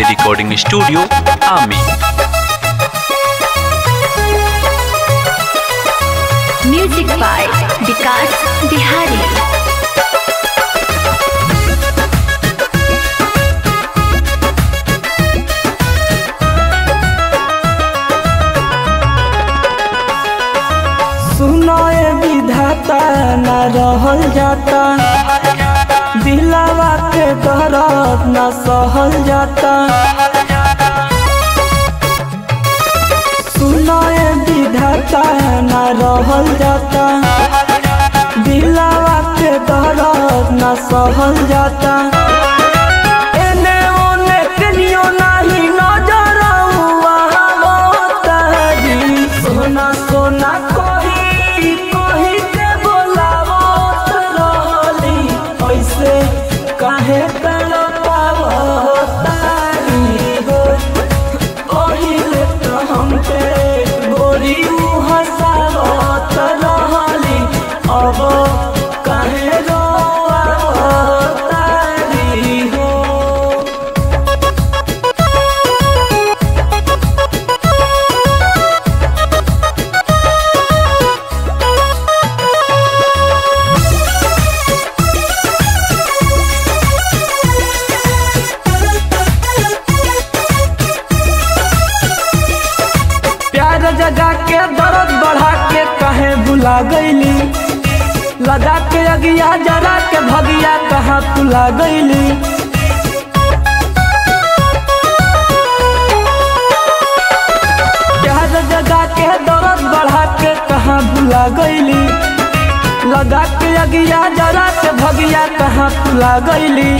Ambe recording studio आमी। Music by विकास बिहारी। सुनाए विधाता न रहल जाता, दिलावा के दर्द न सहल जाता। सुनाए विधाता न रहल जाता, दिलावा के दर्द न सहल जाता। एने ओने कनियो नाही नजर तारी, सोना सोना काहे तड़पावो तारी हो, ओहिले तो हमके गोरी हंसावत रहली, अब काहे रोवावो तारी हो। जगा के दर्द बढ़ा के कहे भुला गईली, लगा के अगिया जरा के भगिया कहाँ तुला गईली। प्यार जगा के दर्द बढ़ा के कहाँ भुला गईली, लगा के अगिया जरा के भगिया कहाँ तुला गईली।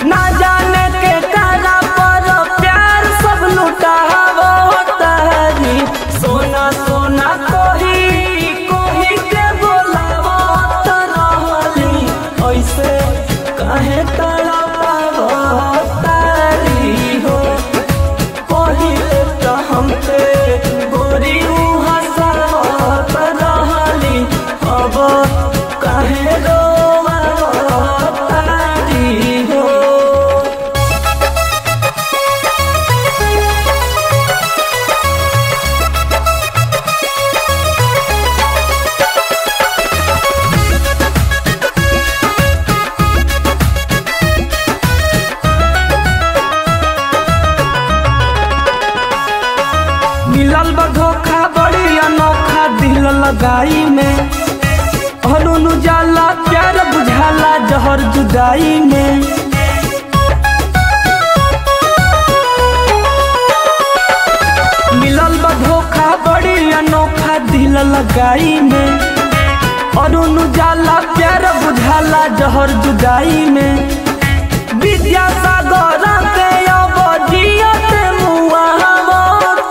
ना जाने के कारा पर प्यार सब लुटावो तारी, सोना सोना कोही के बोलावो रहली, ऐसे काहे तड़पावो तारी हो। पहिले तो हमके गोरी हंसावत रहली, अब काहे रोवावो तारी हो। मिलल बा धोखा बड़ी अनोखा दिल लगाई में, हनुन जाला प्यार बुझाला जहर जुदाई में। मिलल बा धोखा बड़ी अनोखा दिल लगाई में, हनुन जाला प्यार बुझाला जहर जुदाई में। विद्यासागर के अवधियत मुआ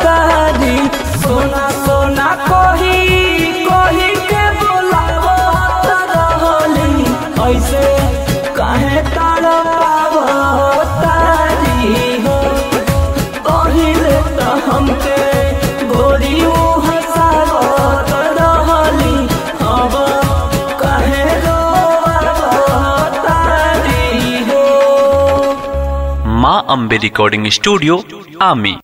तारी, सोना सोना कोही के बोलावो रहली, ऐसे काहे तड़पावो तारी हो। पहिले तो हमके गोरी हंसावत रहली, अब काहे रोवावो तारी हो। माँ अम्बे रिकॉर्डिंग स्टूडियो आमी।